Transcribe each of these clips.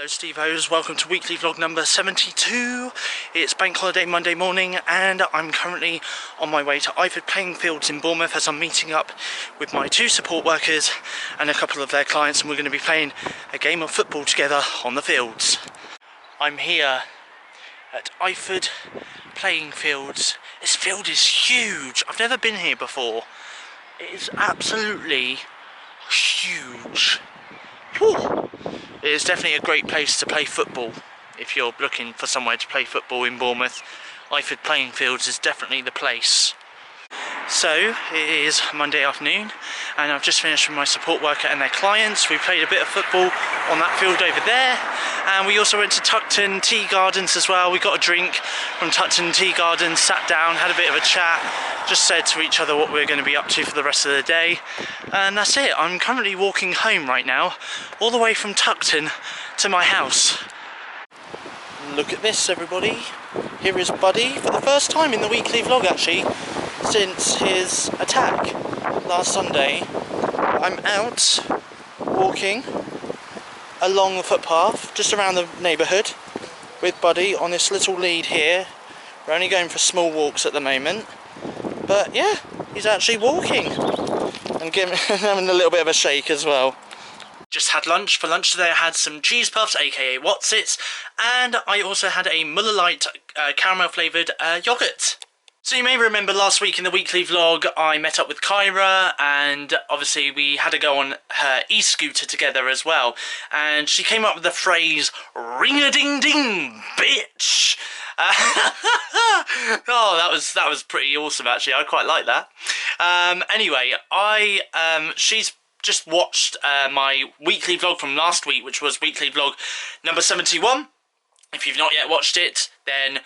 Hello Steve-Os, welcome to weekly vlog number 72. It's bank holiday Monday morning and I'm currently on my way to Iford playing fields in Bournemouth as I'm meeting up with my two support workers and a couple of their clients, and we're going to be playing a game of football together on the fields. I'm here at Iford playing fields. This field is huge. I've never been here before. It is absolutely huge. Whew. It is definitely a great place to play football if you're looking for somewhere to play football in Bournemouth. Iford playing fields is definitely the place. So it is Monday afternoon and I've just finished with my support worker and their clients. We played a bit of football on that field over there, and we also went to Tuckton Tea Gardens as well. We got a drink from Tuckton Tea Gardens, sat down, had a bit of a chat, just said to each other what we're going to be up to for the rest of the day, and that's it. I'm currently walking home right now, all the way from Tuckton to my house. Look at this, everybody. Here is Buddy for the first time in the weekly vlog actually since his attack last Sunday. I'm out walking along the footpath just around the neighbourhood with Buddy on this little lead here. We're only going for small walks at the moment, but yeah, he's actually walking and having a little bit of a shake as well. Just had lunch. For lunch today I had some cheese puffs, aka Wotsits, and I also had a Muller Lite caramel flavoured yoghurt. So you may remember last week in the weekly vlog I met up with Kyra, and obviously we had to go on her e-scooter together as well, and she came up with the phrase ring-a-ding-ding bitch. Oh, that was pretty awesome actually. I quite like that. Anyway, she's just watched my weekly vlog from last week, which was weekly vlog number 71. If you've not yet watched it, then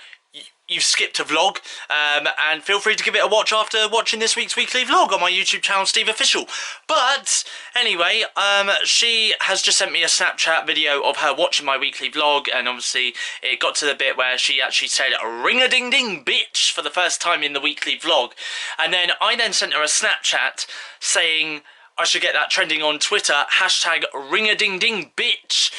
you've skipped a vlog, and feel free to give it a watch after watching this week's weekly vlog on my YouTube channel, SteveOfficial. But anyway, she has just sent me a Snapchat video of her watching my weekly vlog, and obviously it got to the bit where she actually said ring-a-ding-ding bitch for the first time in the weekly vlog, and then I sent her a Snapchat saying I should get that trending on Twitter, hashtag ring-a-ding-ding bitch.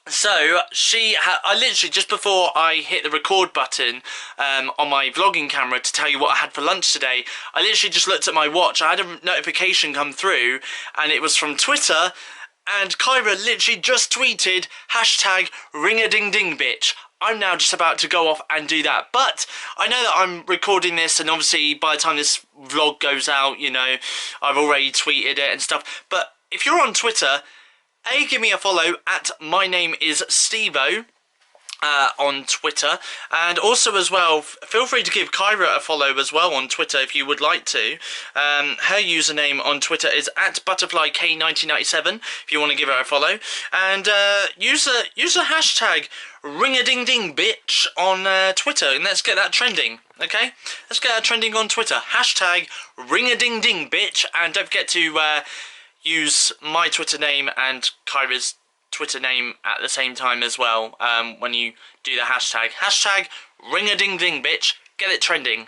So I literally, just before I hit the record button on my vlogging camera to tell you what I had for lunch today, I literally just looked at my watch. I had a notification come through and it was from Twitter, and Kyra literally just tweeted hashtag ring-a-ding-ding bitch. I'm now just about to go off and do that, but I know that I'm recording this, and obviously by the time this vlog goes out, you know, I've already tweeted it and stuff. But if you're on Twitter, give me a follow at my name is Stevo on Twitter, and also as well feel free to give Kyra a follow as well on Twitter if you would like to. Her username on Twitter is at butterflyk1997 if you want to give her a follow, and use the hashtag ring-a-ding-ding bitch on Twitter, and let's get that trending. Okay, let's get that trending on Twitter, hashtag ring-a-ding-ding bitch, and don't forget to use my Twitter name and Kyra's Twitter name at the same time as well when you do the hashtag ring-a-ding-ding bitch. Get it trending.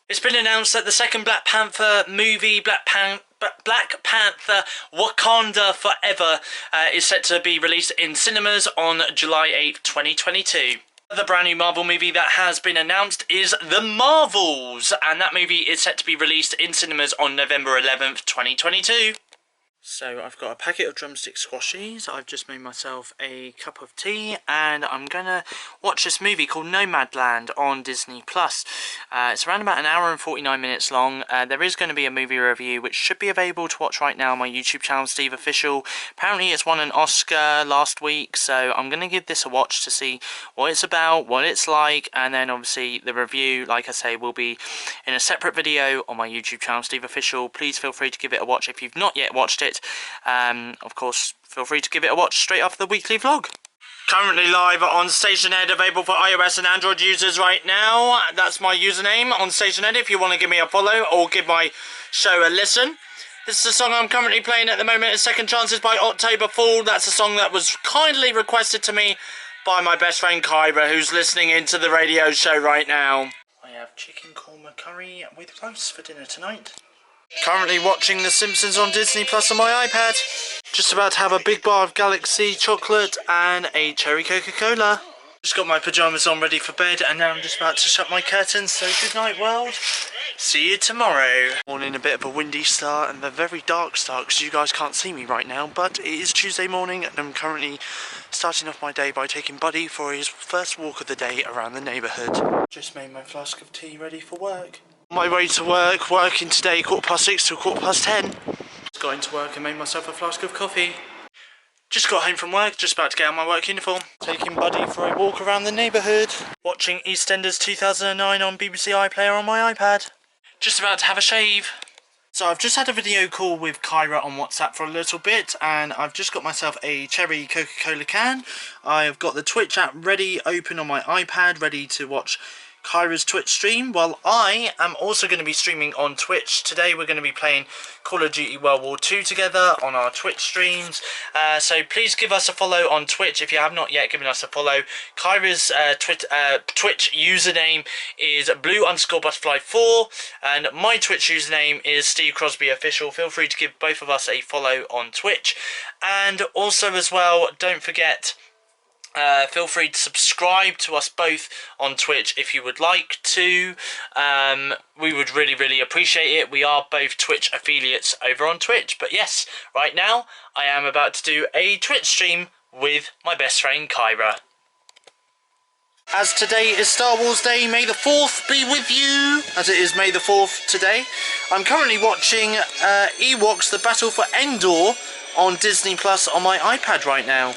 It's been announced that the second Black Panther movie, Black Panther Wakanda Forever, is set to be released in cinemas on July 8th, 2022. The brand new Marvel movie that has been announced is The Marvels, and that movie is set to be released in cinemas on November 11th, 2022. So I've got a packet of drumstick squashies, I've just made myself a cup of tea, and I'm gonna watch this movie called Nomadland on Disney+. It's around about an hour and 49 minutes long. There is going to be a movie review which should be available to watch right now on my YouTube channel, SteveOfficial. Apparently it's won an Oscar last week, so I'm going to give this a watch to see what it's about, what it's like, and then obviously the review, like I say, will be in a separate video on my YouTube channel, SteveOfficial. Please feel free to give it a watch if you've not yet watched it. Of course, feel free to give it a watch straight after the weekly vlog. Currently live on Stationhead, available for iOS and Android users right now. That's my username on Stationhead if you want to give me a follow or give my show a listen. This is the song I'm currently playing at the moment, is Second Chances by October Fool. That's a song that was kindly requested to me by my best friend Kyra, who's listening into the radio show right now. I have chicken korma curry with rice for dinner tonight. Currently watching The Simpsons on Disney Plus on my iPad. Just about to have a big bar of Galaxy chocolate and a cherry Coca-Cola. Just got my pyjamas on ready for bed and now I'm just about to shut my curtains, so good night world. See you tomorrow. Morning, a bit of a windy start and a very dark start because you guys can't see me right now, but it is Tuesday morning and I'm currently starting off my day by taking Buddy for his first walk of the day around the neighbourhood. Just made my flask of tea ready for work. On my way to work, working today 6:15 till 10:15. Just got into work and made myself a flask of coffee. Just got home from work, just about to get out my work uniform. Taking Buddy for a walk around the neighbourhood. Watching EastEnders 2009 on BBC iPlayer on my iPad. Just about to have a shave. So I've just had a video call with Kyra on WhatsApp for a little bit and I've just got myself a cherry Coca-Cola can. I've got the Twitch app ready, open on my iPad, ready to watch Kyra's Twitch stream, while I am also going to be streaming on Twitch. Today we're going to be playing Call of Duty World War II together on our Twitch streams, so please give us a follow on Twitch if you have not yet given us a follow. Kyra's Twitch username is blue_butterfly4 and my Twitch username is SteveOfficial. Feel free to give both of us a follow on Twitch, and also as well, don't forget, feel free to subscribe to us both on Twitch if you would like to. We would really appreciate it. We are both Twitch affiliates over on Twitch. But yes, right now I am about to do a Twitch stream with my best friend Kyra. As today is Star Wars Day, May the 4th be with you, as it is May the 4th today. I'm currently watching Ewoks: The Battle for Endor on Disney Plus on my iPad right now.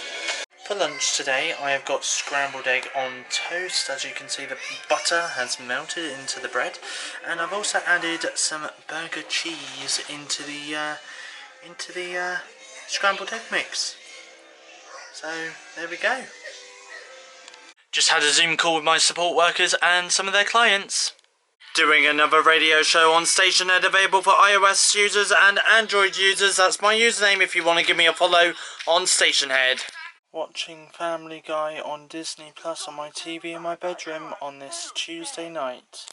For lunch today, I have got scrambled egg on toast. As you can see, the butter has melted into the bread, and I've also added some burger cheese into the scrambled egg mix. So there we go. Just had a Zoom call with my support workers and some of their clients. Doing another radio show on Stationhead, available for iOS users and Android users. That's my username if you want to give me a follow on Stationhead. Watching Family Guy on Disney Plus on my TV in my bedroom on this Tuesday night.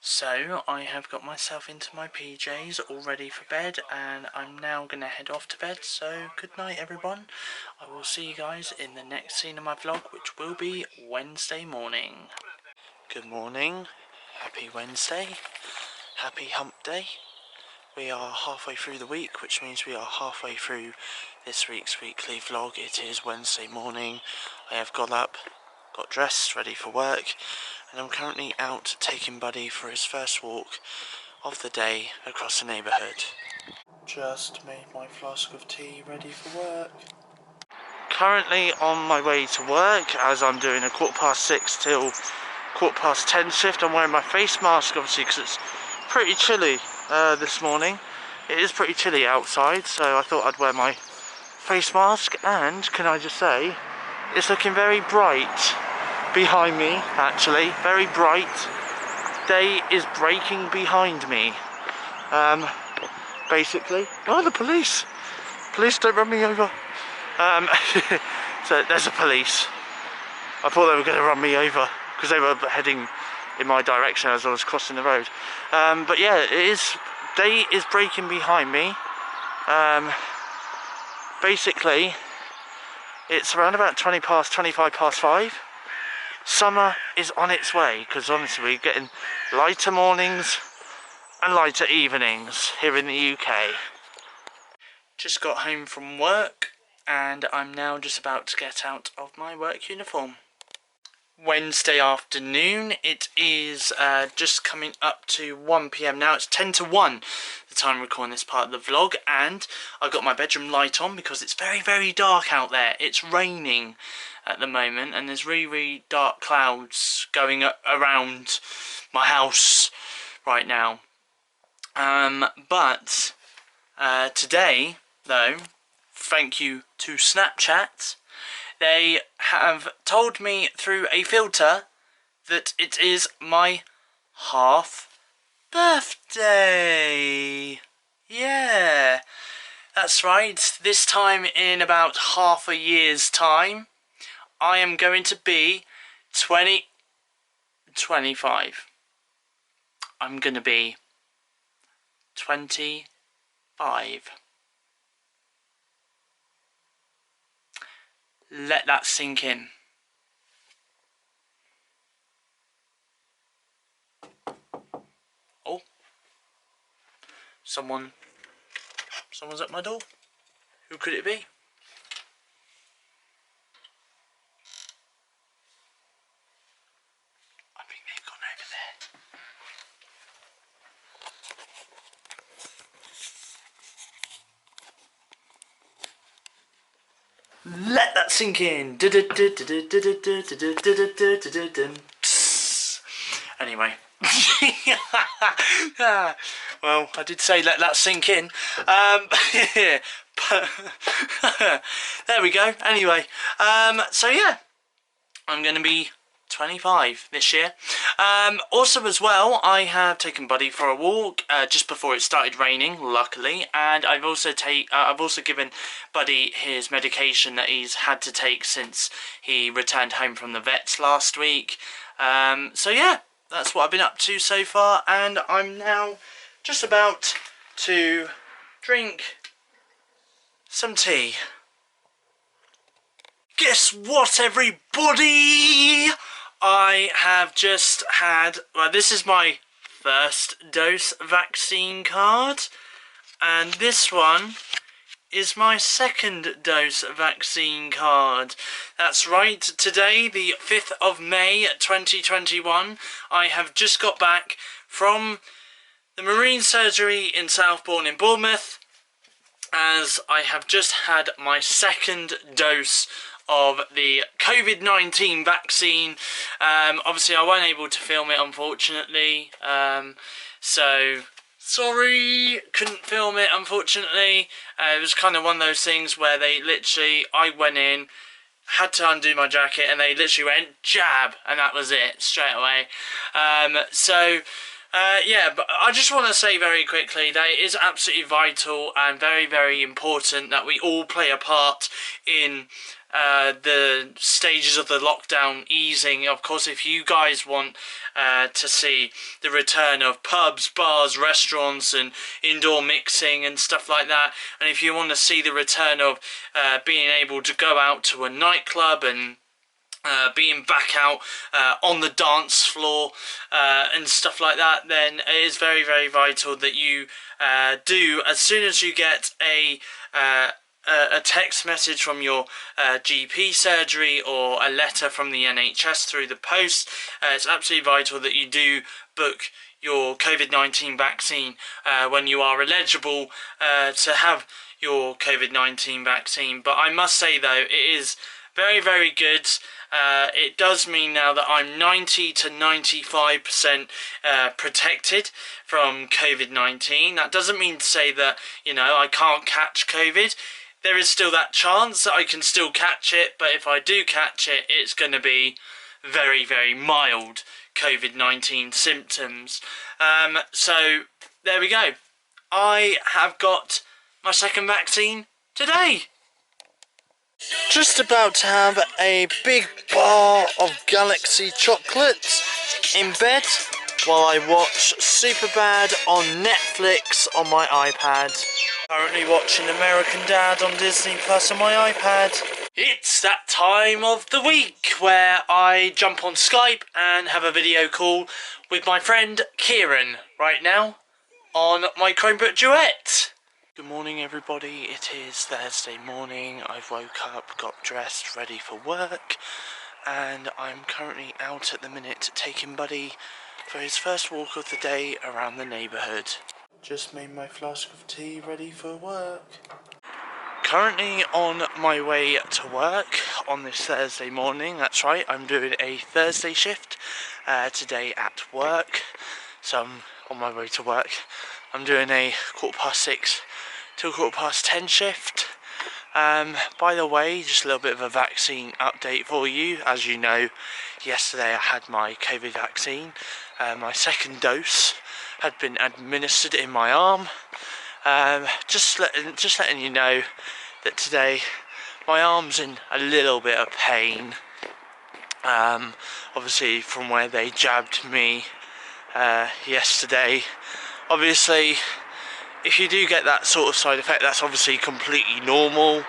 So, I have got myself into my PJs all ready for bed and I'm now going to head off to bed. So, good night everyone. I will see you guys in the next scene of my vlog, which will be Wednesday morning. Good morning. Happy Wednesday. Happy hump day. We are halfway through the week, which means we are halfway through this week's weekly vlog. It is Wednesday morning. I have got up, got dressed, ready for work, and I'm currently out taking Buddy for his first walk of the day across the neighbourhood. Just made my flask of tea ready for work. Currently on my way to work, as I'm doing a 6:15 till 10:15 shift. I'm wearing my face mask obviously because it's pretty chilly this morning. It is pretty chilly outside, so I thought I'd wear my face mask, and can I just say, it's looking very bright behind me, actually, very bright. Day is breaking behind me. Basically, oh, the police, don't run me over. So there's a police. I thought they were going to run me over because they were heading in my direction as I was crossing the road. But yeah, day is breaking behind me. Basically, it's around about 25 past 5. Summer is on its way, because honestly we're getting lighter mornings and lighter evenings here in the UK. Just got home from work and I'm now just about to get out of my work uniform. Wednesday afternoon, it is just coming up to 1 PM now. It's 10 to 1 the time I'm recording this part of the vlog, and I've got my bedroom light on because it's very dark out there. It's raining at the moment and there's really dark clouds going around my house right now. But today though, thank you to Snapchat, they have told me through a filter that it is my half birthday. Yeah, that's right. This time in about half a year's time, I am going to be 25. I'm going to be 25. Let that sink in. Oh, someone's at my door. Who could it be? I think they've gone over there. Let that sink in. Anyway. Well, I did say let that sink in. There we go. Anyway, so yeah, I'm going to be 25 this year. Also as well, I have taken Buddy for a walk just before it started raining, luckily, and I've also given Buddy his medication that he's had to take since he returned home from the vets last week. So yeah, that's what I've been up to so far, and I'm now just about to drink some tea. Guess what, everybody? I have just had, well, this is my first dose vaccine card, and this one is my second dose vaccine card. That's right, today, the 5th of May 2021, I have just got back from the marine surgery in Southbourne in Bournemouth, as I have just had my second dose of the COVID-19 vaccine. Obviously I wasn't able to film it, unfortunately, so sorry, couldn't film it, unfortunately. It was kind of one of those things where they literally, I went in, had to undo my jacket, and they literally went jab, and that was it, straight away. Yeah, but I just want to say very quickly that it is absolutely vital and very, very important that we all play a part in the stages of the lockdown easing. Of course, if you guys want to see the return of pubs, bars, restaurants and indoor mixing and stuff like that, and if you want to see the return of being able to go out to a nightclub and being back out on the dance floor and stuff like that, then it is very, very vital that you do, as soon as you get a text message from your GP surgery or a letter from the NHS through the post, it's absolutely vital that you do book your COVID-19 vaccine when you are eligible to have your COVID-19 vaccine. But I must say though, it is very, very good. It does mean now that I'm 90 to 95% protected from COVID-19. That doesn't mean to say that, you know, I can't catch COVID. There is still that chance that I can still catch it, but if I do catch it, it's going to be very, very mild COVID-19 symptoms. So there we go. I have got my second vaccine today. Just about to have a big bar of Galaxy chocolate in bed while I watch Superbad on Netflix on my iPad. Currently watching American Dad on Disney Plus on my iPad. It's that time of the week where I jump on Skype and have a video call with my friend Kieran right now on my Chromebook Duet. Good morning, everybody. It is Thursday morning. I've woke up, got dressed, ready for work, and I'm currently out at the minute taking Buddy for his first walk of the day around the neighbourhood. Just made my flask of tea ready for work. Currently on my way to work on this Thursday morning. That's right, I'm doing a Thursday shift today at work. So I'm on my way to work. I'm doing a 6:15 till 10:15 shift. By the way, just a little bit of a vaccine update for you. As you know, yesterday I had my COVID vaccine. My second dose had been administered in my arm. Just letting you know that today my arm's in a little bit of pain. Obviously from where they jabbed me yesterday. Obviously if you do get that sort of side effect, that's obviously completely normal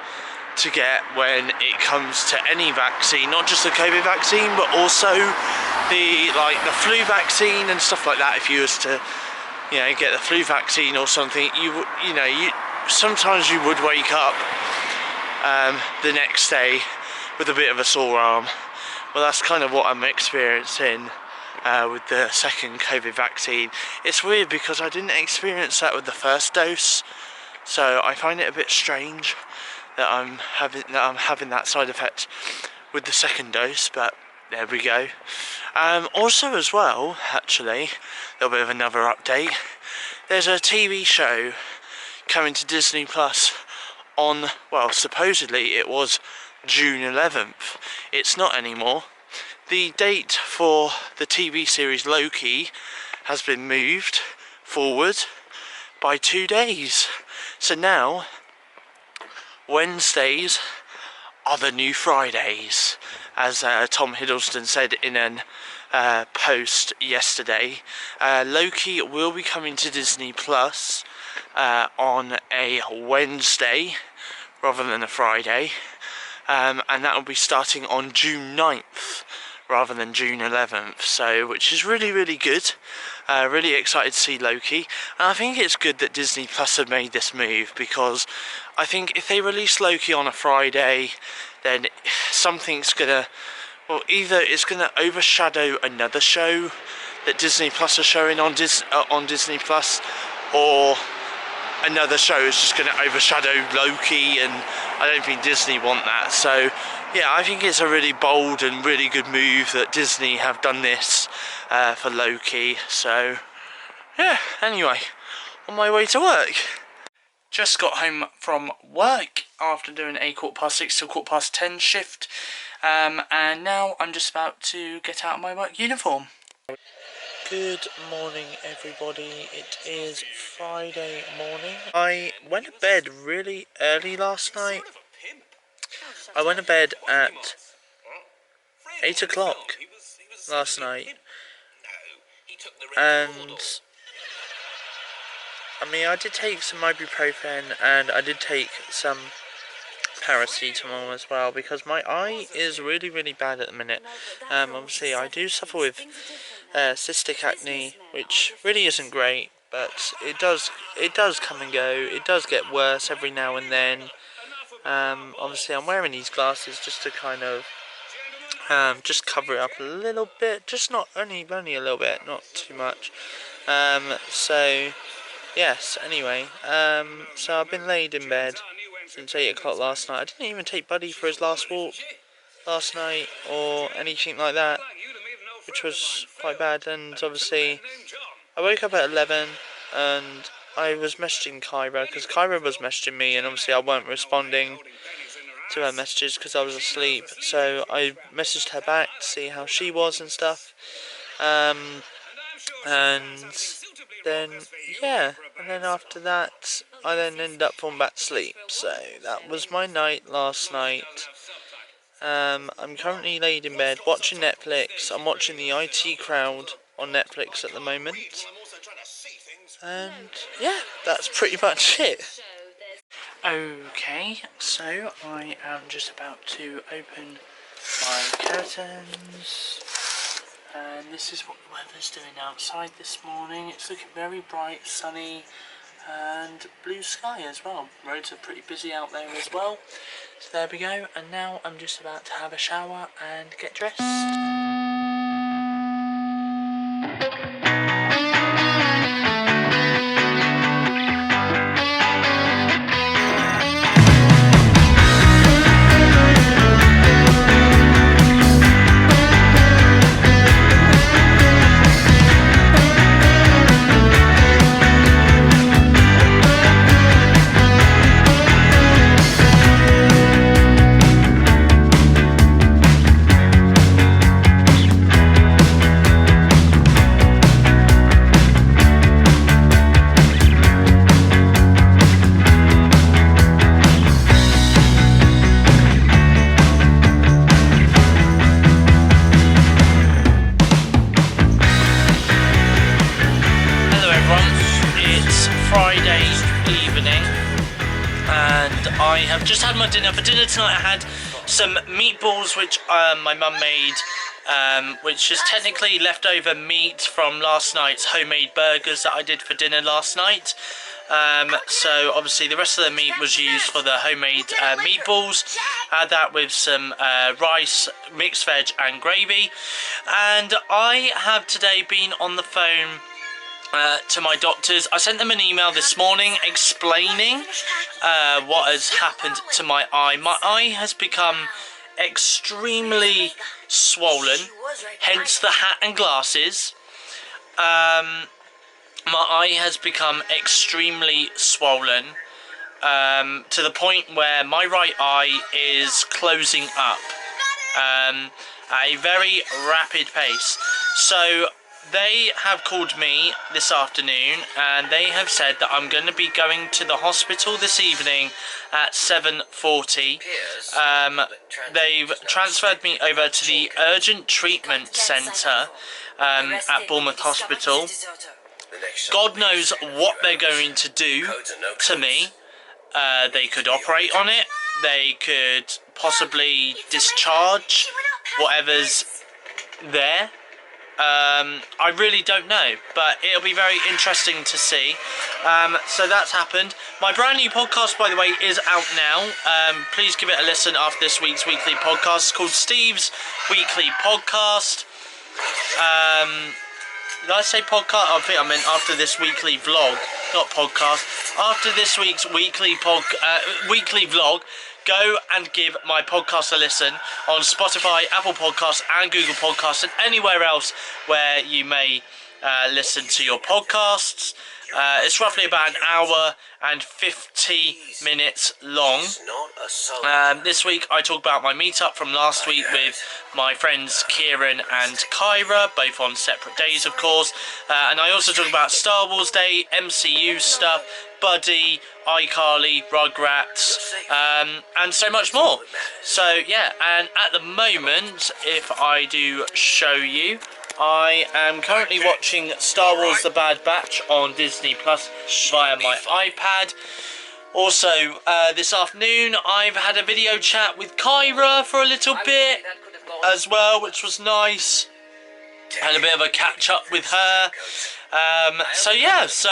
to get when it comes to any vaccine, not just the COVID vaccine, but also the flu vaccine and stuff like that. If you was to, get the flu vaccine or something, you sometimes you would wake up the next day with a bit of a sore arm. Well, that's kind of what I'm experiencing with the second COVID vaccine. It's weird because I didn't experience that with the first dose, so I find it a bit strange that I'm having that side effect with the second dose, but there we go. Also as well, actually, a little bit of another update. There's a TV show coming to Disney Plus on, well, supposedly it was June 11th. It's not anymore. The date for the TV series Loki has been moved forward by 2 days. So now, Wednesdays are the new Fridays, as Tom Hiddleston said in an post yesterday. Loki will be coming to Disney Plus on a Wednesday rather than a Friday, and that will be starting on June 9th rather than June 11th, so which is really, really good. Really excited to see Loki, and I think it's good that Disney Plus have made this move, because I think if they release Loki on a Friday, then something's gonna, well, either it's gonna overshadow another show that Disney Plus are showing on Disney Plus, or another show is just going to overshadow Loki, and I don't think Disney want that. So yeah, I think it's a really bold and really good move that Disney have done this for Loki. So yeah, anyway, on my way to work. Just got home from work after doing a 6:15 to 10:15 shift, and now I'm just about to get out of my work uniform. Good morning, everybody. It is Friday morning. I went to bed really early last night. I went to bed at 8 o'clock last night, and I mean, I did take some ibuprofen and I did take some paracetamol as well, because my eye is really, really bad at the minute. Obviously I do suffer with cystic acne, which really isn't great, but it does come and go. It does get worse every now and then. Obviously I'm wearing these glasses just to kind of just cover it up a little bit, just only a little bit, not too much. So yes, anyway, so I've been laid in bed since 8 o'clock last night. I didn't even take Buddy for his last walk last night or anything like that, which was quite bad. And obviously I woke up at 11 and I was messaging Kyra, because Kyra was messaging me, and obviously I weren't responding to her messages because I was asleep. So I messaged her back to see how she was and stuff. And then, yeah, and then after that, I then ended up falling back to sleep. So that was my night last night. I'm currently laid in bed watching Netflix. I'm watching The IT Crowd on Netflix at the moment. And yeah, that's pretty much it. Okay, so I am just about to open my curtains. And this is what the weather's doing outside this morning. It's looking very bright, sunny, and blue sky as well. Roads are pretty busy out there as well. So there we go, and now I'm just about to have a shower and get dressed. have just had my dinner. For dinner tonight I had some meatballs which my mum made, which is technically leftover meat from last night's homemade burgers that I did for dinner last night. So obviously the rest of the meat was used for the homemade meatballs. I had that with some rice, mixed veg and gravy. And I have today been on the phone to my doctors. I sent them an email this morning explaining what has happened to my eye. My eye has become extremely swollen, hence the hat and glasses. My eye has become extremely swollen to the point where my right eye is closing up at a very rapid pace. So they have called me this afternoon and they have said that I'm going to be going to the hospital this evening at 7:40. They've transferred me over to the urgent treatment centre at Bournemouth Hospital. God knows what they're going to do to me. They could operate on it. They could possibly discharge whatever's there. I really don't know, but it'll be very interesting to see. So that's happened. My brand new podcast, by the way, is out now. Please give it a listen after this week's weekly podcast. It's called Steve's Weekly Podcast. Did I say podcast? I think I meant after this weekly vlog, not podcast. After this week's weekly vlog, go and give my podcast a listen on Spotify, Apple Podcasts and Google Podcasts and anywhere else where you may listen to your podcasts. It's roughly about an hour and 50 minutes long. This week I talk about my meetup from last week with my friends Kieran and Kyra, both on separate days of course. And I also talk about Star Wars Day, MCU stuff, Buddy, iCarly, Rugrats, and so much more. So yeah, and at the moment, if I do show you, I am currently watching Star Wars The Bad Batch on Disney Plus via my iPad. Also, this afternoon I've had a video chat with Kyra for a little bit as well, which was nice. Had a bit of a catch up with her. So yeah, so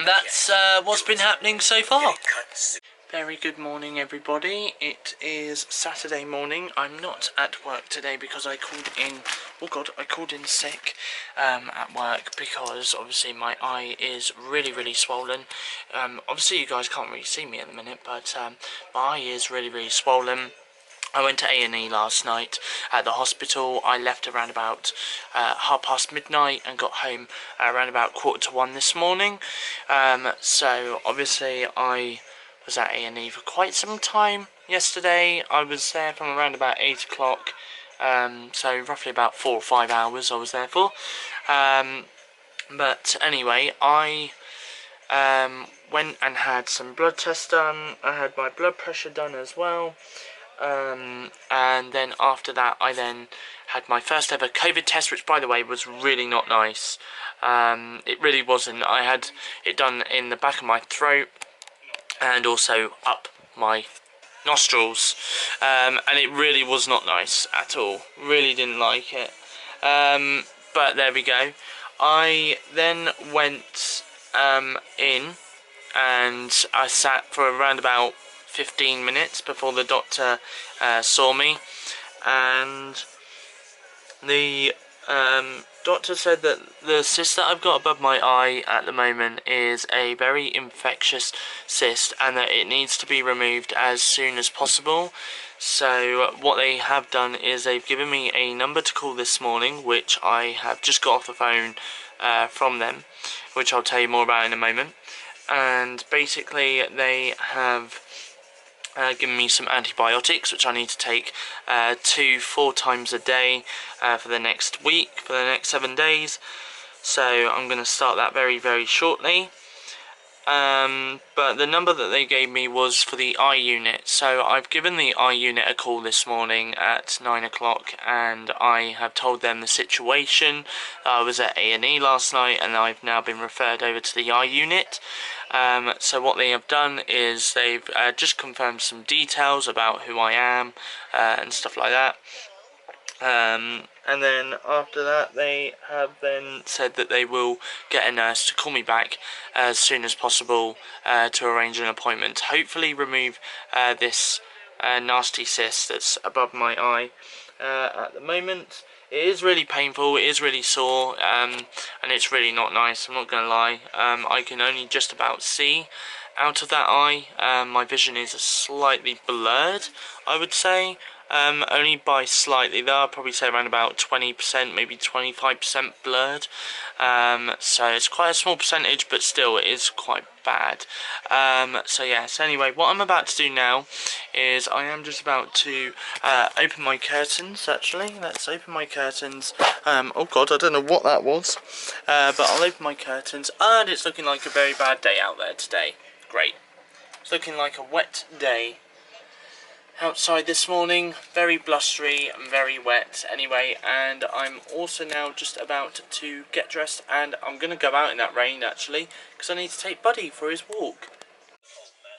that's what's been happening so far. Very good morning everybody. It is Saturday morning. I'm not at work today because I called in, oh god, I called in sick at work because obviously my eye is really swollen. Obviously you guys can't really see me at the minute, but my eye is really swollen. I went to A&E last night at the hospital. I left around about midnight and got home around about 1:45 this morning. So obviously I was at A&E for quite some time yesterday. I was there from around about 8 o'clock, so roughly about 4 or 5 hours I was there for. But anyway, I went and had some blood tests done. I had my blood pressure done as well. And then after that I then had my first ever COVID test, which by the way was really not nice. It really wasn't. I had it done in the back of my throat and also up my nostrils, and it really was not nice at all. Really didn't like it. But there we go. I then went in and I sat for around about 15 minutes before the doctor saw me, and the doctor said that the cyst that I've got above my eye at the moment is a very infectious cyst and that it needs to be removed as soon as possible. So what they have done is they've given me a number to call this morning, which I have just got off the phone from them, which I'll tell you more about in a moment. And basically they have given me some antibiotics which I need to take 2-4 times a day for the next week, for the next 7 days. So I'm going to start that very shortly. But the number that they gave me was for the eye unit, so I've given the eye unit a call this morning at 9 o'clock, and I have told them the situation. I was at A&E last night, and I've now been referred over to the eye unit. So what they have done is they've just confirmed some details about who I am and stuff like that. And then after that they have then said that they will get a nurse to call me back as soon as possible to arrange an appointment to hopefully remove this nasty cyst that's above my eye at the moment. It is really painful, it is really sore, and it's really not nice, I'm not going to lie. I can only just about see out of that eye. My vision is slightly blurred, I would say. Only by slightly though, I'd probably say around about 20%, maybe 25% blurred. So it's quite a small percentage, but still it is quite bad. So yes, anyway, what I'm about to do now is I am just about to open my curtains, actually. Let's open my curtains. Oh god, I don't know what that was. But I'll open my curtains, and it's looking like a very bad day out there today. Great. It's looking like a wet day outside this morning, very blustery and very wet anyway, and I'm also now just about to get dressed, and I'm going to go out in that rain actually, because I need to take Buddy for his walk.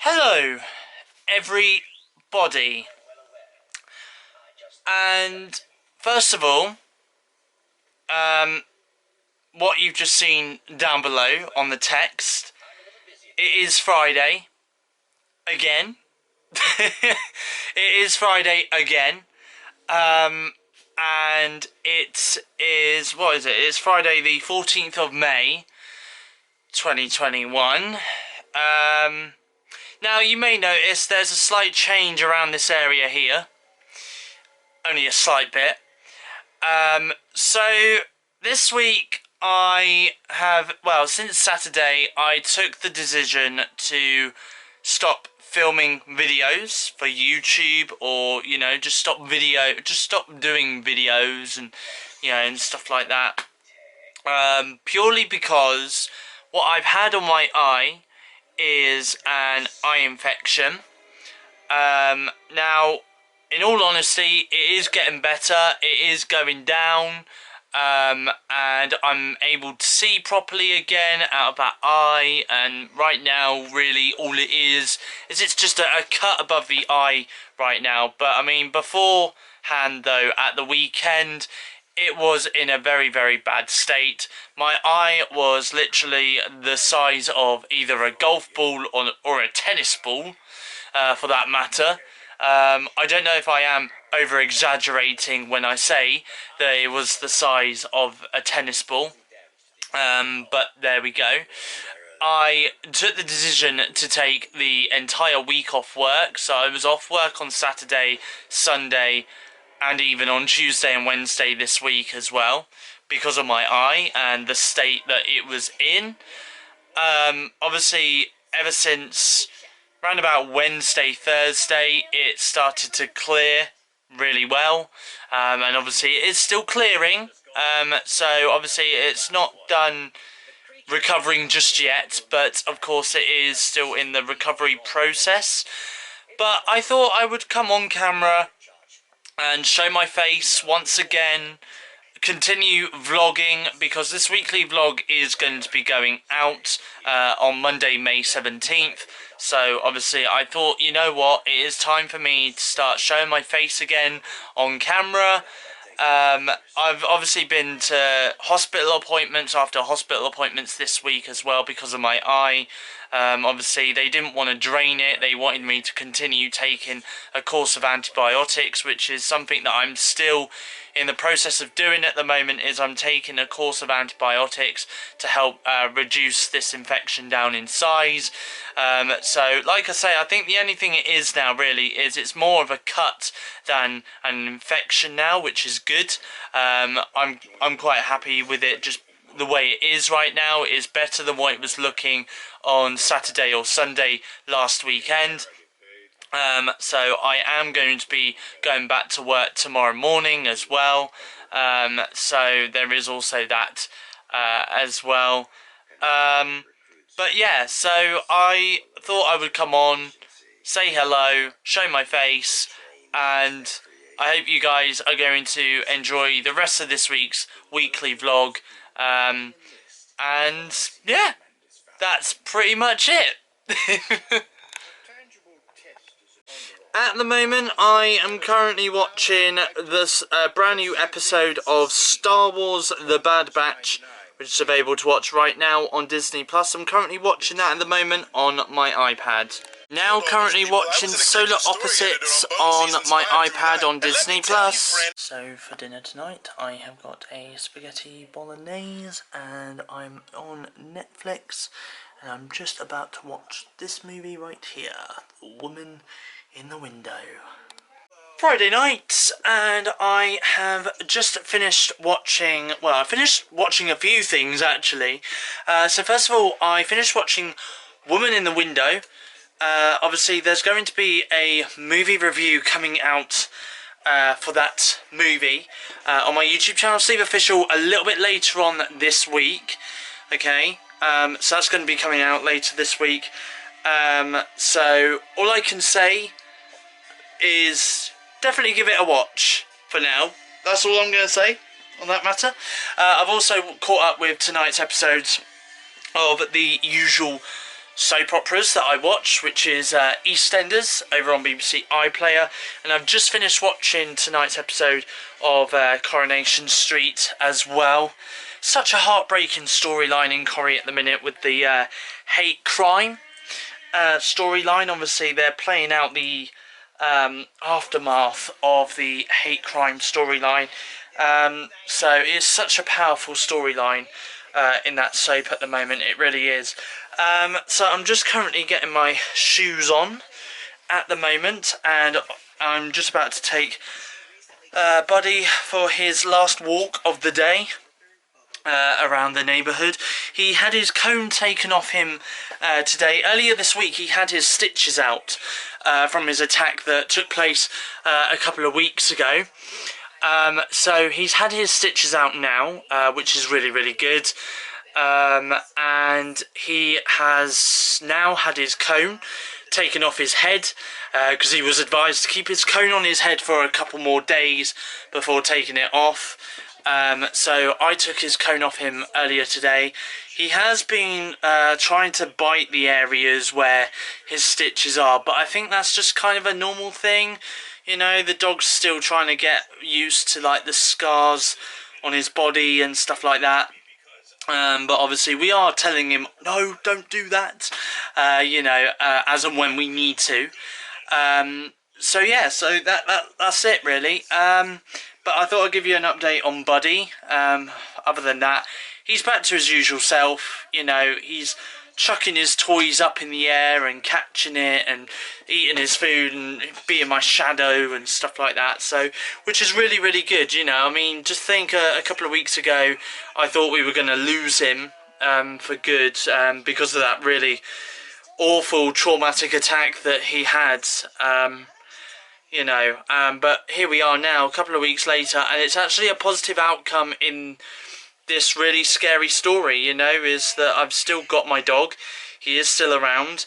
Hello everybody, and first of all, what you've just seen down below on the text, it is Friday again. It is Friday again, and it is, what is it? It's Friday the 14th of May 2021. Now you may notice there's a slight change around this area here, only a slight bit. So this week I have, well, since Saturday I took the decision to stop filming videos for YouTube, or you know, just stop doing videos and you know, and stuff like that, purely because what I've had on my eye is an eye infection. Now in all honesty, it is getting better, it is going down, and I'm able to see properly again out of that eye, and right now really all it is it's just a cut above the eye right now. But I mean, beforehand though, at the weekend, it was in a very, very bad state. My eye was literally the size of either a golf ball or a tennis ball, for that matter. I don't know if I am over-exaggerating when I say that it was the size of a tennis ball, but there we go. I took the decision to take the entire week off work, so I was off work on Saturday, Sunday, and even on Tuesday and Wednesday this week as well, because of my eye and the state that it was in. Obviously, ever since around about Wednesday, Thursday, it started to clear really well, and obviously it's still clearing, so obviously it's not done recovering just yet, but of course it is still in the recovery process. But I thought I would come on camera and show my face once again, continue vlogging, because this weekly vlog is going to be going out on Monday, May 17th. So obviously I thought, you know what, it is time for me to start showing my face again on camera. I've obviously been to hospital appointments after hospital appointments this week as well because of my eye. Obviously they didn't want to drain it, they wanted me to continue taking a course of antibiotics, which is something that I'm still in the process of doing at the moment. Is I'm taking a course of antibiotics to help reduce this infection down in size. So like I say, I think the only thing it is now really is it's more of a cut than an infection now, which is good. I'm quite happy with it. Just the way it is right now is better than what it was looking on Saturday or Sunday last weekend. So I am going to be going back to work tomorrow morning as well. So there is also that as well. But yeah, so I thought I would come on, say hello, show my face, and I hope you guys are going to enjoy the rest of this week's weekly vlog. And yeah, that's pretty much it. At the moment, I am currently watching this brand new episode of Star Wars The Bad Batch, which is available to watch right now on Disney+. I'm currently watching that at the moment on my iPad. Now currently watching Solar Opposites on my iPad on Disney+. So for dinner tonight, I have got a spaghetti bolognese and I'm on Netflix and I'm just about to watch this movie right here, The Woman in the Window. Friday night, and I have just finished watching, well, I finished watching a few things actually. So first of all, I finished watching Woman in the Window. Obviously there's going to be a movie review coming out for that movie on my YouTube channel, SteveOfficial, a little bit later on this week. Okay, so that's going to be coming out later this week. So all I can say is definitely give it a watch for now. That's all I'm going to say on that matter. I've also caught up with tonight's episodes of the usual soap operas that I watch, which is EastEnders over on BBC iPlayer, and I've just finished watching tonight's episode of Coronation Street as well. Such a heartbreaking storyline in Corrie at the minute with the hate crime storyline. Obviously they're playing out the aftermath of the hate crime storyline, so it's such a powerful storyline in that soap at the moment, it really is. So I'm just currently getting my shoes on at the moment, and I'm just about to take Buddy for his last walk of the day around the neighbourhood. He had his cone taken off him today. Earlier this week he had his stitches out from his attack that took place a couple of weeks ago. So he's had his stitches out now, which is really, really good. And he has now had his cone taken off his head, because he was advised to keep his cone on his head for a couple more days before taking it off. So I took his cone off him earlier today. He has been trying to bite the areas where his stitches are, but I think that's just kind of a normal thing. You know, the dog's still trying to get used to like the scars on his body and stuff like that. But obviously we are telling him, no, don't do that, you know, as and when we need to. So yeah, so that's it really. But I thought I'd give you an update on Buddy. Other than that, he's back to his usual self. You know, he's chucking his toys up in the air and catching it and eating his food and being my shadow and stuff like that. So, which is really, really good, you know. I mean, just think a couple of weeks ago, I thought we were going to lose him for good because of that really awful traumatic attack that he had. You know, but here we are now, a couple of weeks later, and it's actually a positive outcome in this really scary story, you know, is that I've still got my dog, he is still around,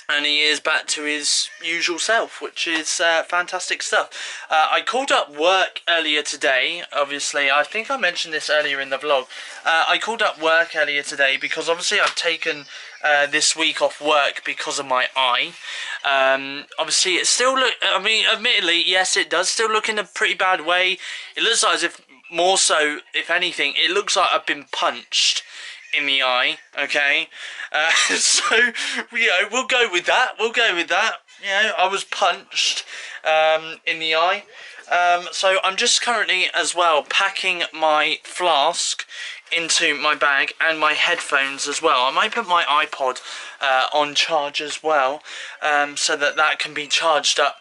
and he is back to his usual self, which is fantastic stuff. I called up work earlier today, obviously, I think I mentioned this earlier in the vlog. I called up work earlier today because obviously I've taken this week off work because of my eye. Obviously it still look, I mean, admittedly, yes, it does still look in a pretty bad way. It looks like as if, more so, if anything, it looks like I've been punched in the eye, okay? So, you know, we'll go with that, you know, I was punched in the eye. So I'm just currently, as well, packing my flask into my bag and my headphones as well. I might put my iPod on charge as well, so that can be charged up,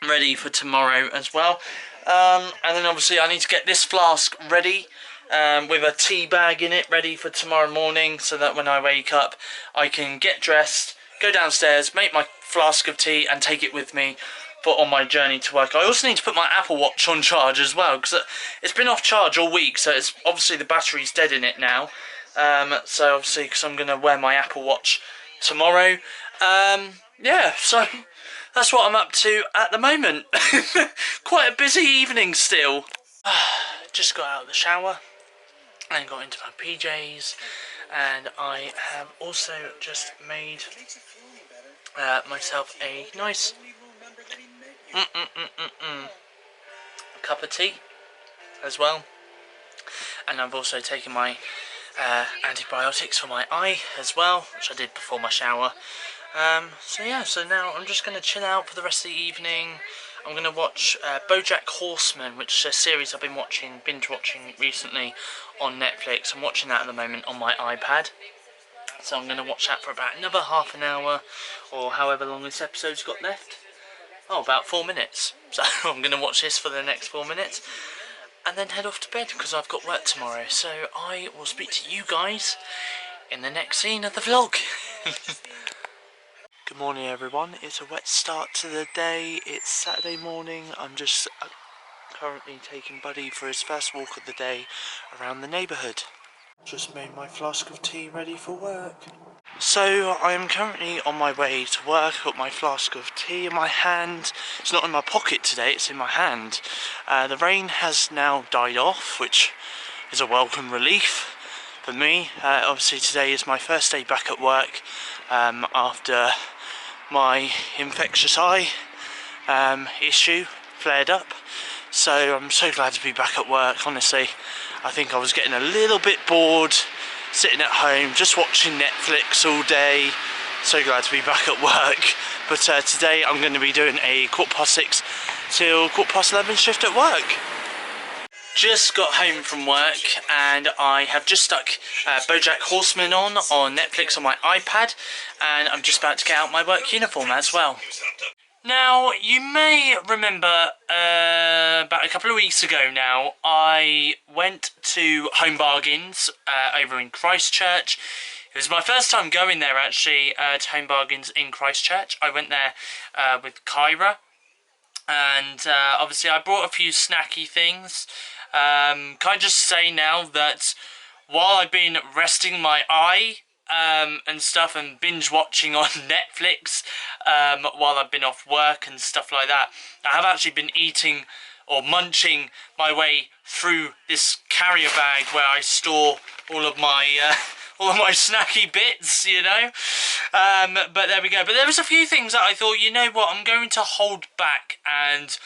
ready for tomorrow as well. And then obviously I need to get this flask ready with a tea bag in it, ready for tomorrow morning, so that when I wake up I can get dressed, go downstairs, make my flask of tea and take it with me for on my journey to work. I also need to put my Apple Watch on charge as well, because it's been off charge all week, so it's obviously the battery's dead in it now. So obviously, because I'm going to wear my Apple Watch tomorrow. Yeah, so that's what I'm up to at the moment. Quite a busy evening still. Just got out of the shower and got into my PJs, and I have also just made myself a nice cup of tea as well, and I've also taken my antibiotics for my eye as well, which I did before my shower. So yeah, so now I'm just going to chill out for the rest of the evening. I'm going to watch BoJack Horseman, which is a series I've been binge watching recently on Netflix. I'm watching that at the moment on my iPad. So I'm going to watch that for about another half an hour, or however long this episode's got left. Oh, about 4 minutes. So I'm going to watch this for the next 4 minutes, and then head off to bed because I've got work tomorrow. So I will speak to you guys in the next scene of the vlog. Good morning everyone, it's a wet start to the day. It's Saturday morning. I'm just currently taking Buddy for his first walk of the day around the neighbourhood. Just made my flask of tea ready for work. So I am currently on my way to work. I've got my flask of tea in my hand. It's not in my pocket today, it's in my hand. The rain has now died off, which is a welcome relief for me. Obviously today is my first day back at work after my infectious eye issue flared up. So I'm so glad to be back at work. Honestly, I think I was getting a little bit bored sitting at home just watching Netflix all day. So glad to be back at work. But today I'm going to be doing a 6:15 till 11:15 shift at work. Just got home from work and I have just stuck BoJack Horseman on Netflix on my iPad, and I'm just about to get out my work uniform as well. Now, you may remember about a couple of weeks ago now, I went to Home Bargains over in Christchurch. It was my first time going there actually, to Home Bargains in Christchurch. I went there with Kyra, and obviously I brought a few snacky things. Can I just say now that while I've been resting my eye and stuff and binge watching on Netflix while I've been off work and stuff like that, I have actually been eating or munching my way through this carrier bag where I store all of my snacky bits, you know. But there we go. But there was a few things that I thought, you know what, I'm going to hold back, and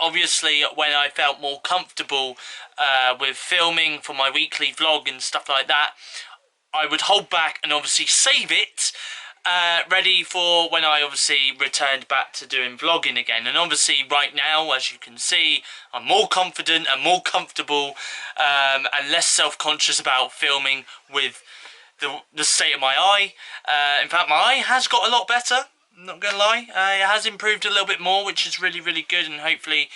obviously when I felt more comfortable with filming for my weekly vlog and stuff like that, I would hold back and obviously save it ready for when I obviously returned back to doing vlogging again. And obviously right now, as you can see, I'm more confident and more comfortable and less self-conscious about filming with the state of my eye. In fact, my eye has got a lot better. I'm not gonna lie, it has improved a little bit more, which is really, really good, and hopefully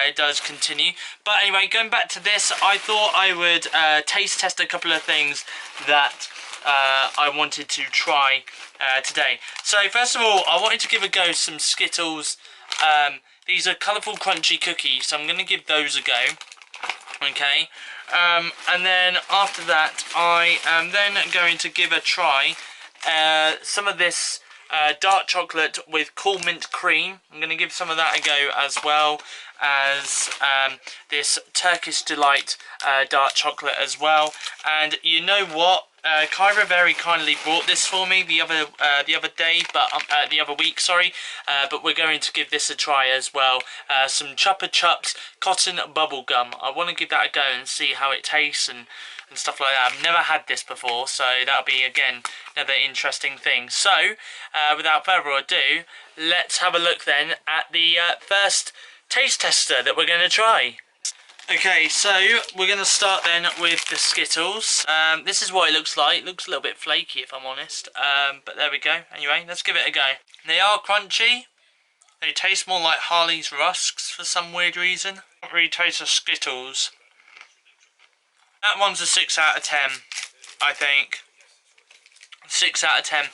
it does continue. But anyway, going back to this, I thought I would taste test a couple of things that I wanted to try today. So first of all, I wanted to give a go some Skittles. These are colourful crunchy cookies, so I'm going to give those a go. Okay, and then after that, I am then going to give a try some of this dark chocolate with cool mint cream. I'm going to give some of that a go, as well as this Turkish Delight dark chocolate as well. And you know what? Kyra very kindly brought this for me the other day, but the other week, sorry. But we're going to give this a try as well. Some Chupa Chups cotton bubble gum. I want to give that a go and see how it tastes and stuff like that. I've never had this before, so that'll be again another interesting thing. So without further ado, let's have a look then at the first taste tester that we're going to try. Okay, so we're going to start then with the Skittles. This is what it looks like. It looks a little bit flaky, if I'm honest, but there we go. Anyway, let's give it a go. They are crunchy. They taste more like Harley's Rusks for some weird reason. Don't really taste of Skittles. That one's a 6 out of 10, I think. 6 out of 10.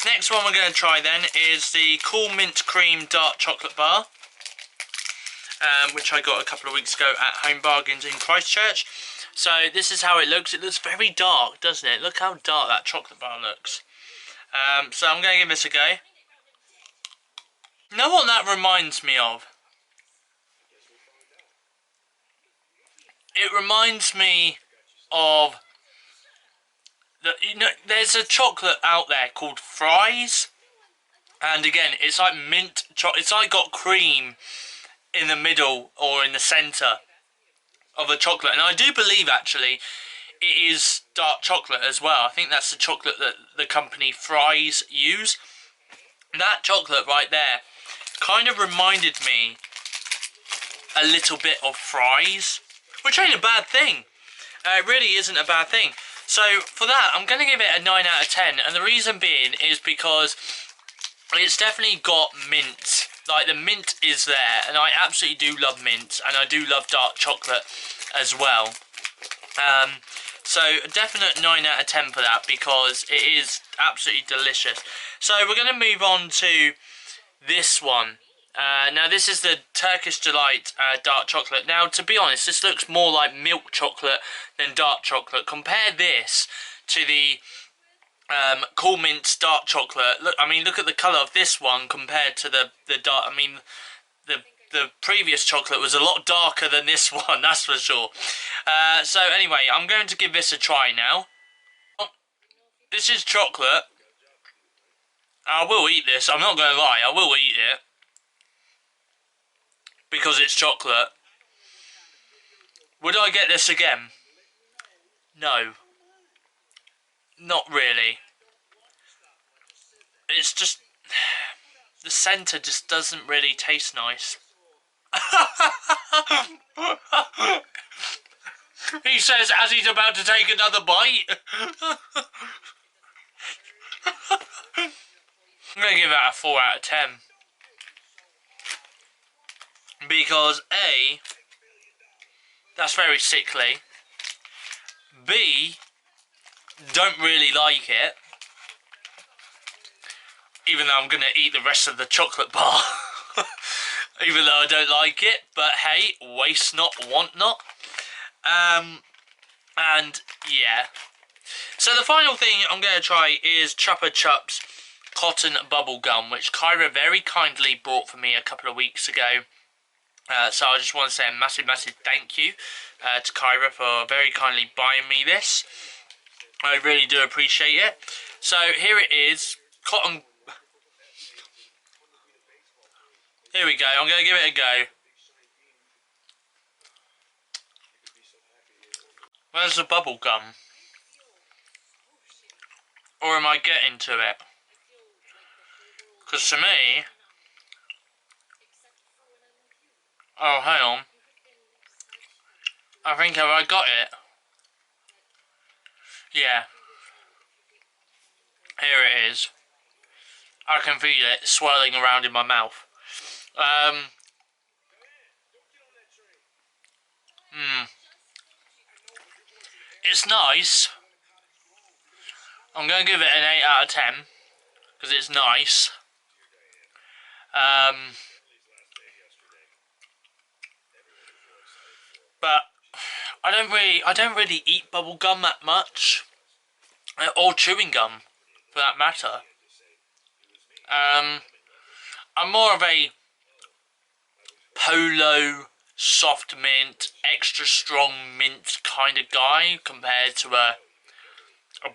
Next one we're going to try then is the Cool Mint Cream Dark Chocolate Bar, which I got a couple of weeks ago at Home Bargains in Christchurch. So this is how it looks. It looks very dark, doesn't it? Look how dark that chocolate bar looks. So I'm going to give this a go. You know what that reminds me of? It reminds me of there's a chocolate out there called Fries, and again, it's like mint chocolate. It's like got cream in the middle or in the centre of a chocolate, and I do believe actually it is dark chocolate as well. I think that's the chocolate that the company Fries use. That chocolate right there kind of reminded me a little bit of Fries, which ain't a bad thing. It really isn't a bad thing. So for that, I'm going to give it a 9 out of 10, and the reason being is because it's definitely got mint. Like, the mint is there, and I absolutely do love mint, and I do love dark chocolate as well. So a definite 9 out of 10 for that, because it is absolutely delicious. So we're going to move on to this one. Now this is the Turkish Delight dark chocolate. Now, to be honest, this looks more like milk chocolate than dark chocolate. Compare this to the Cool Mint dark chocolate. Look, I mean, look at the colour of this one compared to the dark. I mean, the previous chocolate was a lot darker than this one, that's for sure. So anyway, I'm going to give this a try now. Oh, this is chocolate. I will eat this. I'm not going to lie. I will eat it. Because it's chocolate. Would I get this again? No. Not really. It's just... the centre just doesn't really taste nice. He says as he's about to take another bite. I'm going to give that a 4 out of 10. Because A, that's very sickly. B, don't really like it. Even though I'm going to eat the rest of the chocolate bar. Even though I don't like it. But hey, waste not, want not. And yeah. So the final thing I'm going to try is Chupa Chups Cotton Bubble Gum, which Kyra very kindly brought for me a couple of weeks ago. So I just want to say a massive, massive thank you to Kyra for very kindly buying me this. I really do appreciate it. So here it is, cotton. Here we go. I'm going to give it a go. Where's the bubble gum? Or am I getting to it? Because to me... Oh, hang on. I think have I got it? Yeah. Here it is. I can feel it swirling around in my mouth. It's nice. I'm going to give it an 8 out of 10. Because it's nice. But I don't really eat bubble gum that much, or chewing gum, for that matter. I'm more of a Polo, soft mint, extra strong mint kind of guy compared to a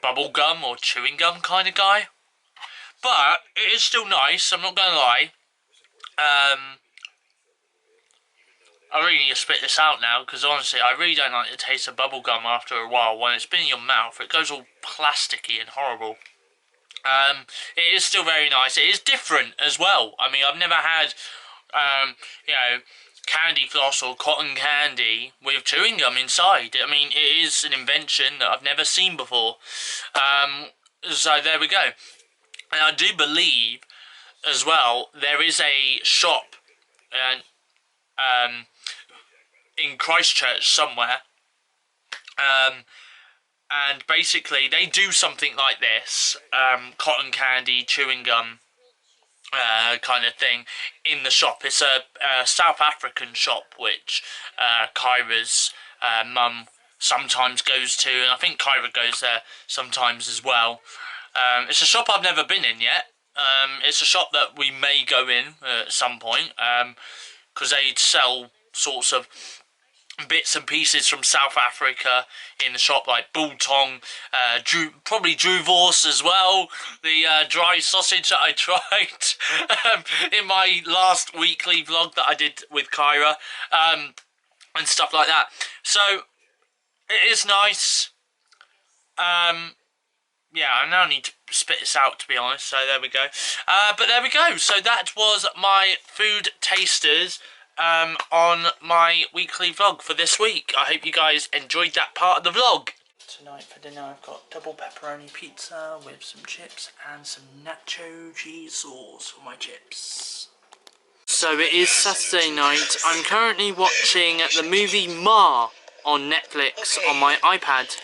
bubble gum or chewing gum kind of guy. But it is still nice. I'm not gonna lie. I really need to spit this out now, because honestly, I really don't like the taste of bubblegum after a while. When it's been in your mouth, it goes all plasticky and horrible. It is still very nice. It is different as well. I mean, I've never had, you know, candy floss or cotton candy with chewing gum inside. I mean, it is an invention that I've never seen before. So there we go. And I do believe, as well, there is a shop, in Christchurch somewhere, and basically they do something like this, cotton candy, chewing gum kind of thing in the shop. It's a South African shop which Kyra's mum sometimes goes to, and I think Kyra goes there sometimes as well. It's a shop I've never been in yet. It's a shop that we may go in at some point, because they sell sorts of bits and pieces from South Africa in the shop, like biltong, probably Druvors as well, the dry sausage that I tried in my last weekly vlog that I did with Kyra, and stuff like that. So it is nice. Yeah, I now need to spit this out, to be honest, so there we go. But there we go, so that was my food tasters on my weekly vlog for this week. I hope you guys enjoyed that part of the vlog. Tonight for dinner I've got double pepperoni pizza with some chips and some nacho cheese sauce for my chips. So it is Saturday night. I'm currently watching the movie Ma on Netflix on my iPad.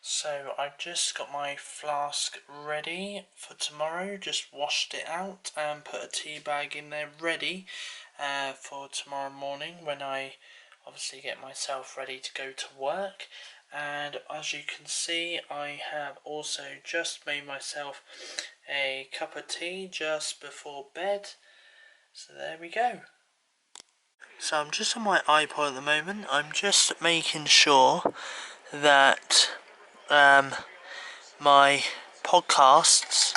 So I've just got my flask ready for tomorrow, just washed it out and put a tea bag in there ready for tomorrow morning when I obviously get myself ready to go to work. And as you can see, I have also just made myself a cup of tea just before bed. So there we go. So I'm just on my iPod at the moment. I'm just making sure that my podcasts,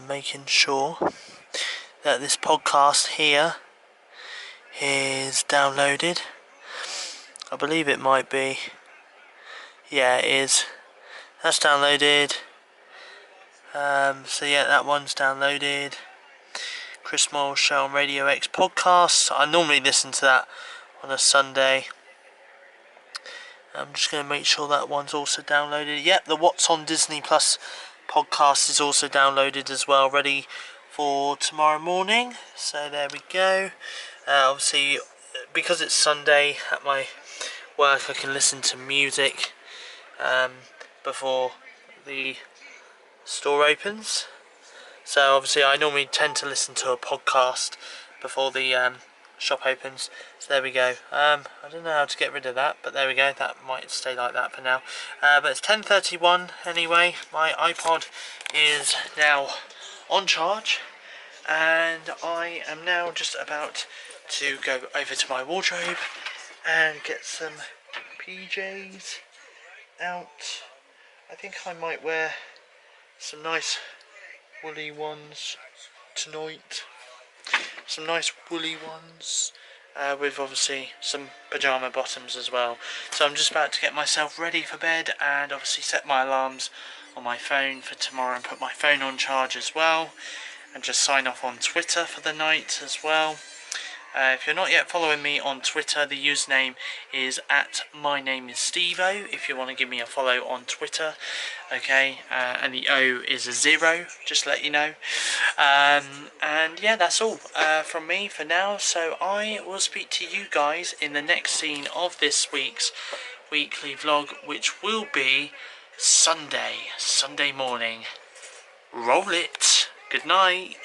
making sure that this podcast here is downloaded. I believe it might be. Yeah, it is. That's downloaded. So yeah, that one's downloaded. Chris Moyles Show on Radio X podcast. I normally listen to that on a Sunday. I'm just going to make sure that one's also downloaded. Yep, the What's on Disney Plus podcast is also downloaded as well, ready for tomorrow morning. So there we go. Obviously, because it's Sunday at my work, I can listen to music before the store opens. So obviously I normally tend to listen to a podcast before the shop opens. So there we go. I don't know how to get rid of that, but there we go. That might stay like that for now. But it's 10:31 anyway. My iPod is now on charge, and I am now just about to go over to my wardrobe and get some PJs out. I think I might wear some nice woolly ones tonight. Some nice woolly ones with obviously some pyjama bottoms as well. So I'm just about to get myself ready for bed and obviously set my alarms on my phone for tomorrow and put my phone on charge as well, and just sign off on Twitter for the night as well. If you're not yet following me on Twitter, the username is @mynameisstevo if you want to give me a follow on Twitter. Okay, and the O is a 0, just to let you know. And yeah, that's all from me for now. So I will speak to you guys in the next scene of this week's weekly vlog, which will be Sunday morning. Roll it. Good night.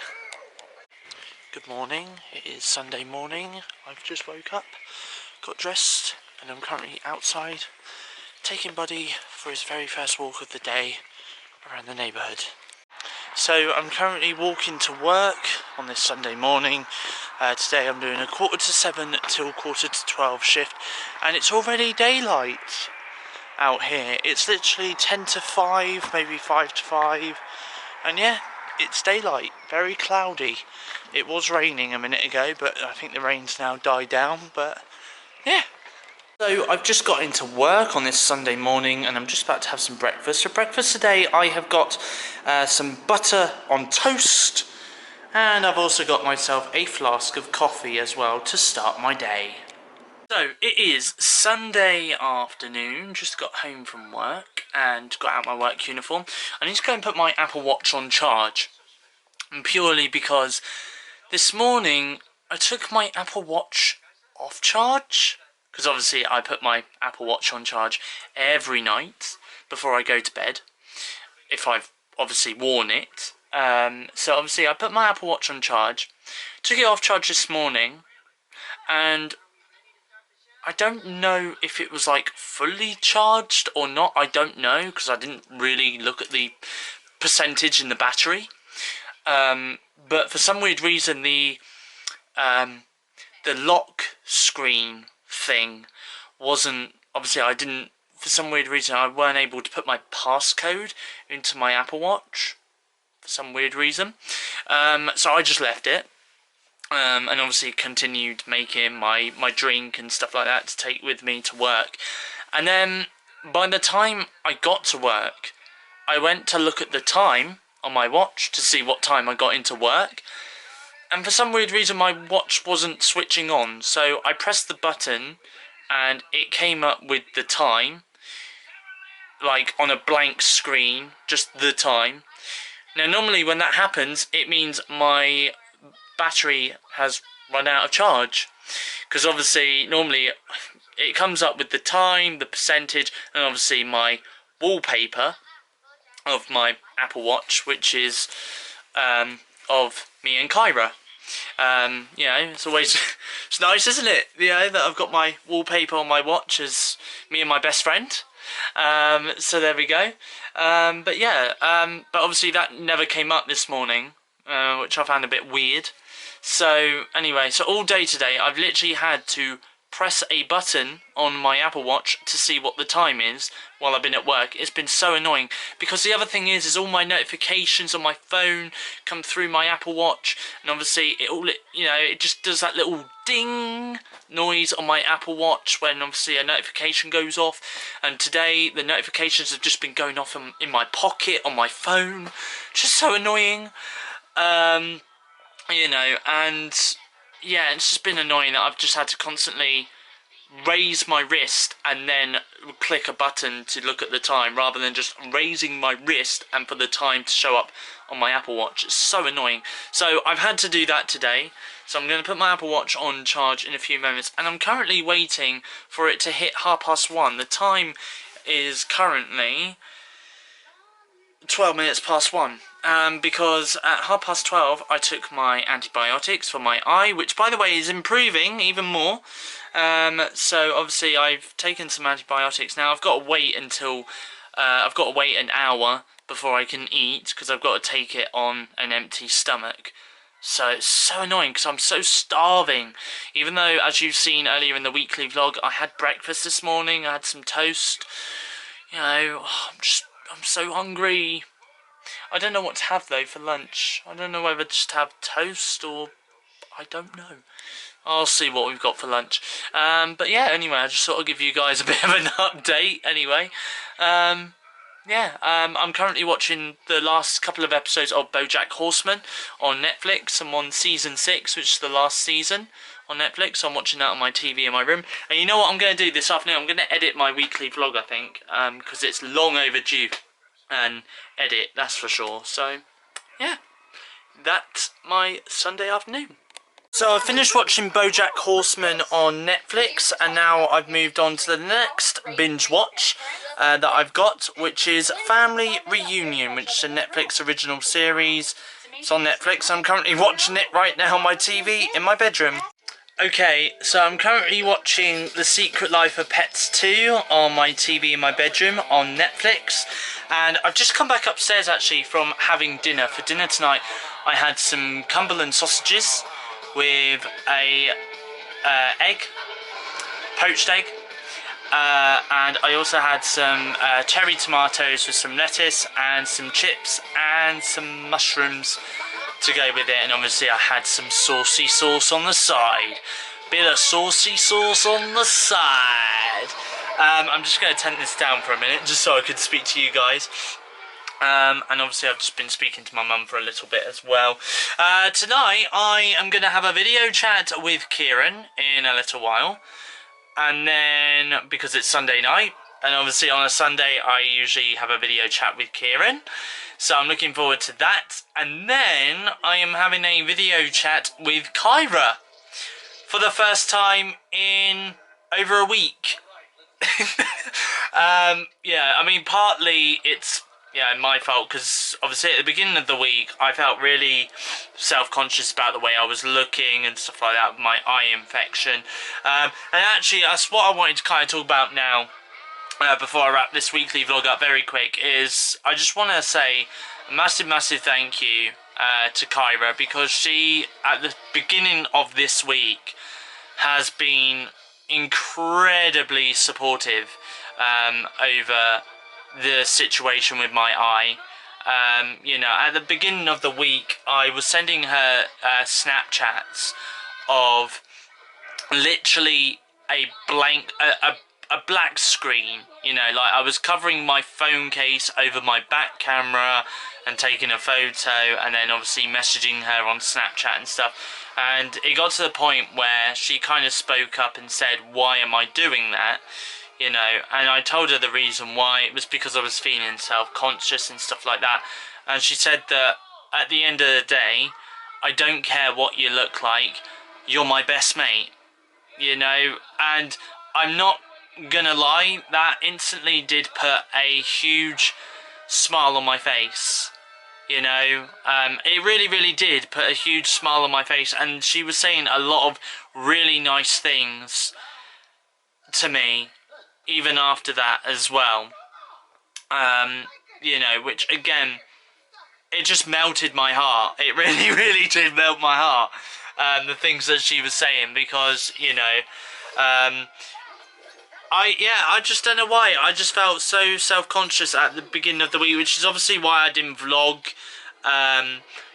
Good morning, it is Sunday morning. I've just woke up, got dressed, and I'm currently outside taking Buddy for his very first walk of the day around the neighbourhood. So I'm currently walking to work on this Sunday morning. Today I'm doing a 7:15 till 12:15 shift, and it's already daylight out here. It's literally 10 to 5, maybe 5 to 5, and yeah, it's daylight, very cloudy. It was raining a minute ago, but I think the rain's now died down, but yeah. So I've just got into work on this Sunday morning and I'm just about to have some breakfast. For breakfast today I have got some butter on toast, and I've also got myself a flask of coffee as well to start my day. So it is Sunday afternoon, just got home from work and got out my work uniform. I need to go and put my Apple Watch on charge, and purely because this morning I took my Apple Watch off charge, because obviously I put my Apple Watch on charge every night before I go to bed, if I've obviously worn it. So obviously I put my Apple Watch on charge, took it off charge this morning, and I don't know if it was like fully charged or not. I don't know, because I didn't really look at the percentage in the battery. But for some weird reason, the lock screen thing wasn't, obviously I didn't, for some weird reason I weren't able to put my passcode into my Apple Watch for some weird reason. So I just left it. And obviously continued making my drink and stuff like that to take with me to work. And then by the time I got to work, I went to look at the time on my watch to see what time I got into work. And for some weird reason my watch wasn't switching on. So I pressed the button and it came up with the time, like on a blank screen, just the time. Now normally when that happens, it means my battery has run out of charge, because obviously normally it comes up with the time, the percentage, and obviously my wallpaper of my Apple Watch, which is of me and Kyra. You know, it's always it's nice, isn't it? You know, that I've got my wallpaper on my watch as me and my best friend. So there we go. But yeah, but obviously that never came up this morning, which I found a bit weird. So anyway, so all day today I've literally had to press a button on my Apple Watch to see what the time is while I've been at work. It's been so annoying, because the other thing is all my notifications on my phone come through my Apple Watch, and obviously it all, you know, it just does that little ding noise on my Apple Watch when obviously a notification goes off. And today the notifications have just been going off in my pocket on my phone, just so annoying. You know, and yeah, it's just been annoying that I've just had to constantly raise my wrist and then click a button to look at the time, rather than just raising my wrist and for the time to show up on my Apple Watch. It's so annoying. So I've had to do that today. So I'm going to put my Apple Watch on charge in a few moments, and I'm currently waiting for it to hit 1:30. The time is currently 12 minutes past 1. Because at 12:30 I took my antibiotics for my eye, which by the way is improving even more. So obviously I've taken some antibiotics. Now I've got to wait until I've got to wait an hour before I can eat, because I've got to take it on an empty stomach. So it's so annoying, because I'm so starving. Even though, as you've seen earlier in the weekly vlog, I had breakfast this morning. I had some toast. You know, I'm so hungry. I don't know what to have though for lunch. I don't know whether to just have toast or I don't know. I'll see what we've got for lunch. But yeah, anyway, I just thought I'd give you guys a bit of an update anyway. Yeah, I'm currently watching the last couple of episodes of BoJack Horseman on Netflix. I'm on season 6, which is the last season on Netflix. So I'm watching that on my TV in my room. And you know what I'm going to do this afternoon? I'm going to edit my weekly vlog, I think, because it's long overdue. And edit, that's for sure. So yeah, that's my Sunday afternoon. So I finished watching BoJack Horseman on Netflix, and now I've moved on to the next binge watch that I've got, which is Family Reunion, which is a Netflix original series. It's on Netflix. I'm currently watching it right now on my TV in my bedroom. Okay, so I'm currently watching The Secret Life of Pets 2 on my TV in my bedroom on Netflix. And I've just come back upstairs actually from having dinner. For dinner tonight, I had some Cumberland sausages with a egg, poached egg. And I also had some cherry tomatoes with some lettuce and some chips and some mushrooms to go with it, and obviously I had some saucy sauce on the side. Bit of saucy sauce on the side. I'm just going to turn this down for a minute just so I could speak to you guys. And obviously I've just been speaking to my mum for a little bit as well. Tonight I am going to have a video chat with Kieran in a little while. And then, because it's Sunday night, and obviously on a Sunday I usually have a video chat with Kieran. So I'm looking forward to that. And then I am having a video chat with Kyra for the first time in over a week. Yeah, I mean, partly it's Yeah, my fault, because obviously at the beginning of the week I felt really self-conscious about the way I was looking and stuff like that with my eye infection. And actually that's what I wanted to kind of talk about now, before I wrap this weekly vlog up very quick, is I just want to say a massive thank you to Kyra, because she, at the beginning of this week, has been incredibly supportive over the situation with my eye. You know, at the beginning of the week, I was sending her Snapchats of literally a blank, a black screen. You know, like I was covering my phone case over my back camera and taking a photo, and then obviously messaging her on Snapchat and stuff. And it got to the point where she kind of spoke up and said, "Why am I doing that?" You know, and I told her the reason why. It was because I was feeling self-conscious and stuff like that. And she said that at the end of the day, I don't care what you look like, you're my best mate. You know, and I'm not gonna lie, that instantly did put a huge smile on my face. You know, it really did put a huge smile on my face, and she was saying a lot of really nice things to me even after that as well. You know, which again, it just melted my heart. It really did melt my heart, the things that she was saying, because, you know, I just don't know why. I just felt so self-conscious at the beginning of the week, which is obviously why I didn't vlog,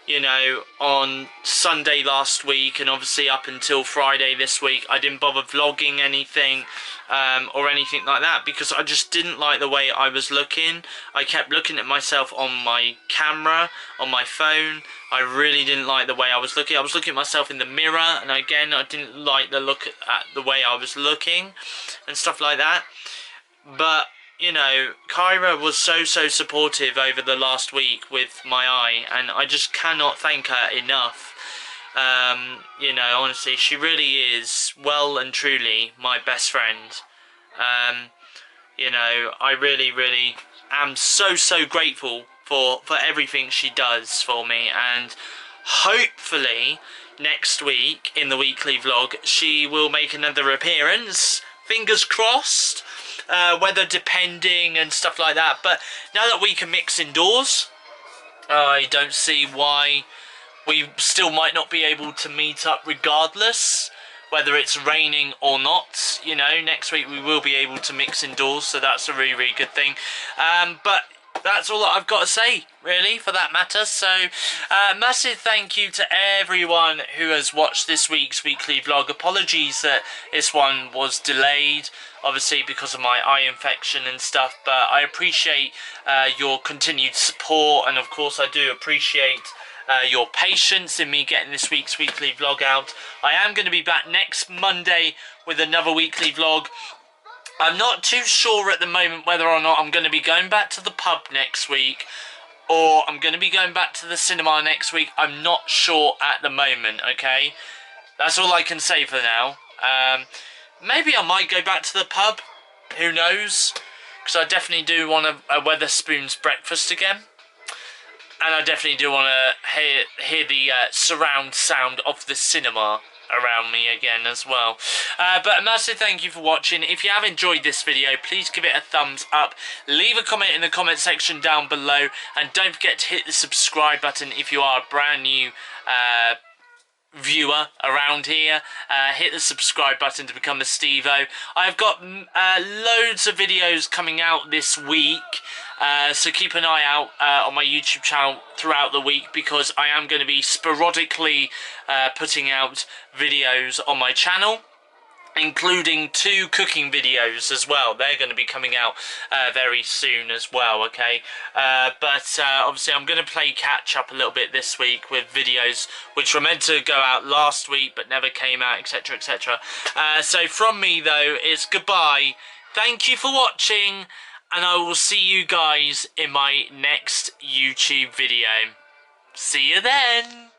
you know, on Sunday last week, and obviously up until Friday this week, I didn't bother vlogging anything, or anything like that, because I just didn't like the way I was looking. I kept looking at myself on my camera, on my phone. I really didn't like the way I was looking. I was looking at myself in the mirror, and again, I didn't like the look at the way I was looking and stuff like that. But, you know, Kyra was so supportive over the last week with my eye, and I just cannot thank her enough. You know, honestly, she really is well and truly my best friend. You know, I really am so grateful for everything she does for me, and hopefully next week in the weekly vlog she will make another appearance. Fingers crossed, weather depending and stuff like that. But now that we can mix indoors, I don't see why we still might not be able to meet up regardless, whether it's raining or not. You know, next week we will be able to mix indoors, so that's a really good thing. But that's all that I've got to say, really, for that matter. So, massive thank you to everyone who has watched this week's weekly vlog. Apologies that this one was delayed, obviously because of my eye infection and stuff, but I appreciate your continued support, and of course I do appreciate your patience in me getting this week's weekly vlog out. I am going to be back next Monday with another weekly vlog. I'm not too sure at the moment whether or not I'm going to be going back to the pub next week, or I'm going to be going back to the cinema next week. I'm not sure at the moment, okay? That's all I can say for now. Maybe I might go back to the pub, who knows? Because I definitely do want a Wetherspoons breakfast again. And I definitely do want to hear the surround sound of the cinema around me again as well. But a massive thank you for watching. If you have enjoyed this video, please give it a thumbs up. Leave a comment in the comment section down below. And don't forget to hit the subscribe button if you are a brand new viewer around here. Hit the subscribe button to become a Stevo. I've got loads of videos coming out this week, so keep an eye out on my YouTube channel throughout the week, because I am going to be sporadically putting out videos on my channel, including 2 cooking videos as well. They're going to be coming out very soon as well, okay? But obviously I'm going to play catch up a little bit this week with videos which were meant to go out last week but never came out, etc, etc. So from me though, it's goodbye. Thank you for watching, and I will see you guys in my next YouTube video. See you then!